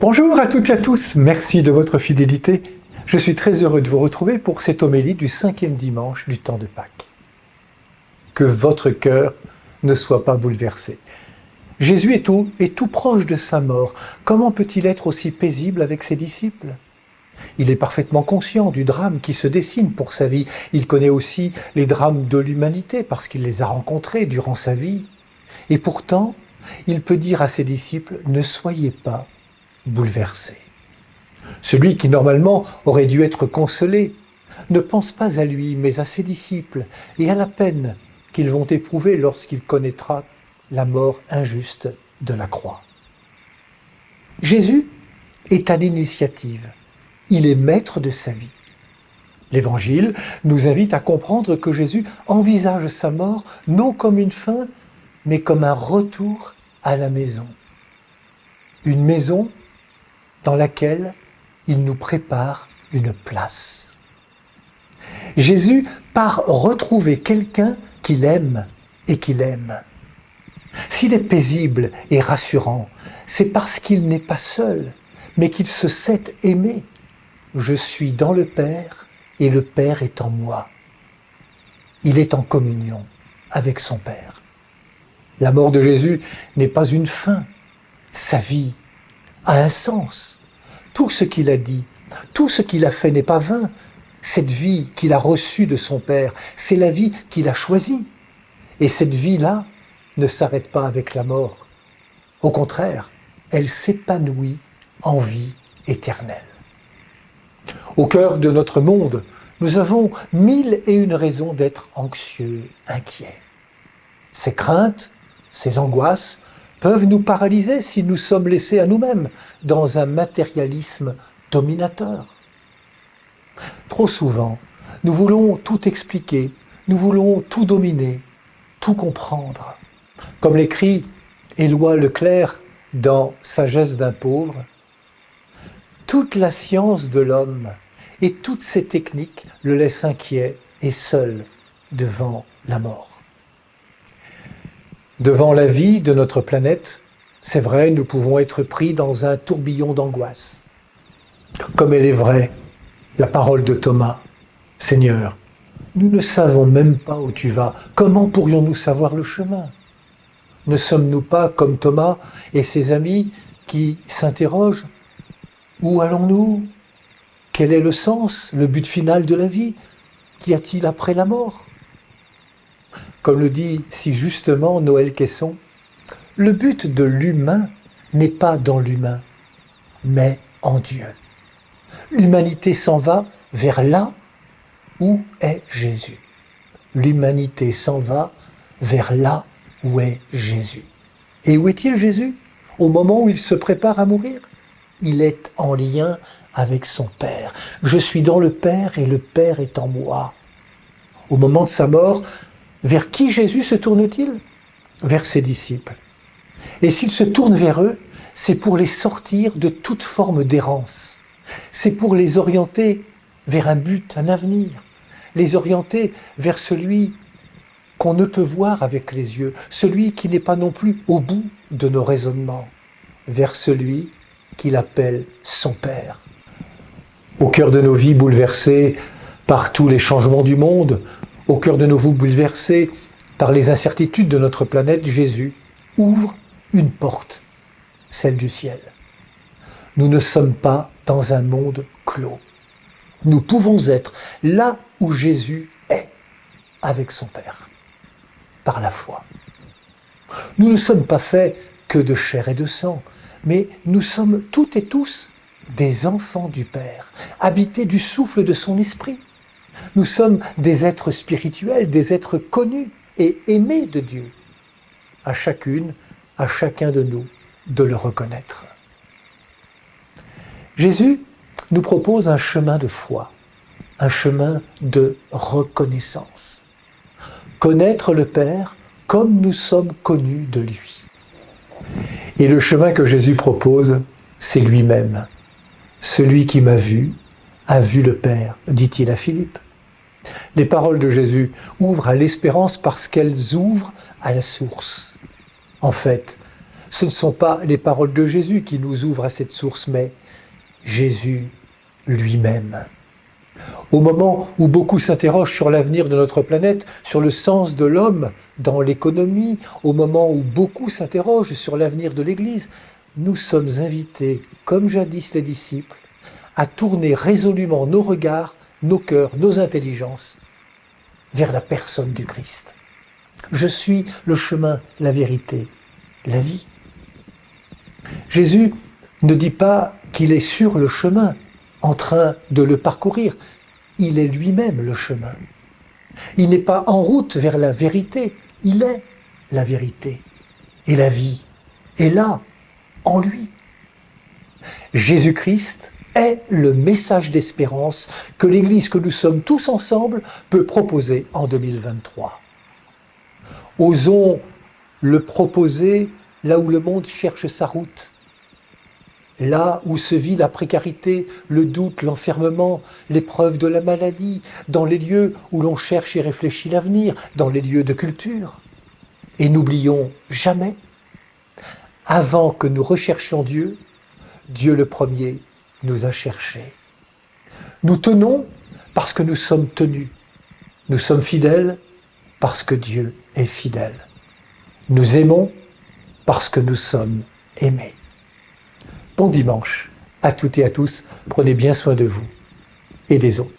Bonjour à toutes et à tous, merci de votre fidélité. Je suis très heureux de vous retrouver pour cette homélie du 5e dimanche du temps de Pâques. Que votre cœur ne soit pas bouleversé. Jésus est tout proche de sa mort. Comment peut-il être aussi paisible avec ses disciples ? Il est parfaitement conscient du drame qui se dessine pour sa vie. Il connaît aussi les drames de l'humanité parce qu'il les a rencontrés durant sa vie. Et pourtant, il peut dire à ses disciples « Ne soyez pas bouleversés ». Celui qui normalement aurait dû être consolé ne pense pas à lui mais à ses disciples et à la peine qu'ils vont éprouver lorsqu'il connaîtra la mort injuste de la croix. Jésus est à l'initiative. Il est maître de sa vie. L'Évangile nous invite à comprendre que Jésus envisage sa mort non comme une fin, mais comme un retour à la maison. Une maison dans laquelle il nous prépare une place. Jésus part retrouver quelqu'un qu'il aime et qu'il aime. S'il est paisible et rassurant, c'est parce qu'il n'est pas seul, mais qu'il se sait aimé. Je suis dans le Père et le Père est en moi. Il est en communion avec son Père. La mort de Jésus n'est pas une fin. Sa vie a un sens. Tout ce qu'il a dit, tout ce qu'il a fait n'est pas vain. Cette vie qu'il a reçue de son Père, c'est la vie qu'il a choisie. Et cette vie-là ne s'arrête pas avec la mort. Au contraire, elle s'épanouit en vie éternelle. Au cœur de notre monde, nous avons 1001 raisons d'être anxieux, inquiets. Ces craintes, ces angoisses peuvent nous paralyser si nous sommes laissés à nous-mêmes dans un matérialisme dominateur. Trop souvent, nous voulons tout expliquer, nous voulons tout dominer, tout comprendre. Comme l'écrit Éloi Leclerc dans Sagesse d'un pauvre, toute la science de l'homme et toutes ses techniques le laissent inquiet et seul devant la mort. Devant la vie de notre planète, c'est vrai, nous pouvons être pris dans un tourbillon d'angoisse. Comme elle est vraie, la parole de Thomas, « Seigneur, nous ne savons même pas où tu vas, comment pourrions-nous savoir le chemin ?» Ne sommes-nous pas comme Thomas et ses amis qui s'interrogent « Où allons-nous ? Quel est le sens, le but final de la vie ? Qu'y a-t-il après la mort ?» Comme le dit si justement Noël Caisson, le but de l'humain n'est pas dans l'humain, mais en Dieu. L'humanité s'en va vers là où est Jésus. L'humanité s'en va vers là où est Jésus. Et où est-il Jésus ? Au moment où il se prépare à mourir ? Il est en lien avec son Père. Je suis dans le Père et le Père est en moi. Au moment de sa mort, vers qui Jésus se tourne-t-il ? Vers ses disciples. Et s'il se tourne vers eux, c'est pour les sortir de toute forme d'errance. C'est pour les orienter vers un but, un avenir. Les orienter vers celui qu'on ne peut voir avec les yeux, celui qui n'est pas non plus au bout de nos raisonnements, vers celui qu'il appelle son Père. Au cœur de nos vies bouleversées par tous les changements du monde, au cœur de nos vies bouleversées par les incertitudes de notre planète, Jésus ouvre une porte, celle du ciel. Nous ne sommes pas dans un monde clos. Nous pouvons être là où Jésus est, avec son Père, par la foi. Nous ne sommes pas faits que de chair et de sang, mais nous sommes toutes et tous des enfants du Père, habités du souffle de son esprit. Nous sommes des êtres spirituels, des êtres connus et aimés de Dieu. À chacune, à chacun de nous, de le reconnaître. Jésus nous propose un chemin de foi, un chemin de reconnaissance. Connaître le Père comme nous sommes connus de lui. Et le chemin que Jésus propose, c'est lui-même. Celui qui m'a vu a vu le Père, dit-il à Philippe. Les paroles de Jésus ouvrent à l'espérance parce qu'elles ouvrent à la source. En fait, ce ne sont pas les paroles de Jésus qui nous ouvrent à cette source, mais Jésus lui-même. Au moment où beaucoup s'interrogent sur l'avenir de notre planète, sur le sens de l'homme dans l'économie, au moment où beaucoup s'interrogent sur l'avenir de l'Église, nous sommes invités, comme jadis les disciples, à tourner résolument nos regards, nos cœurs, nos intelligences vers la personne du Christ. Je suis le chemin, la vérité, la vie. Jésus ne dit pas qu'il est sur le chemin, en train de le parcourir. Il est lui-même le chemin. Il n'est pas en route vers la vérité, il est la vérité. Et la vie est là, en lui. Jésus-Christ est le message d'espérance que l'Église que nous sommes tous ensemble peut proposer en 2023. Osons le proposer là où le monde cherche sa route, là où se vit la précarité, le doute, l'enfermement, l'épreuve de la maladie, dans les lieux où l'on cherche et réfléchit l'avenir, dans les lieux de culture. Et n'oublions jamais, avant que nous recherchions Dieu, Dieu le premier nous a cherchés. Nous tenons parce que nous sommes tenus. Nous sommes fidèles parce que Dieu est fidèle. Nous aimons parce que nous sommes aimés. Bon dimanche à toutes et à tous. Prenez bien soin de vous et des autres.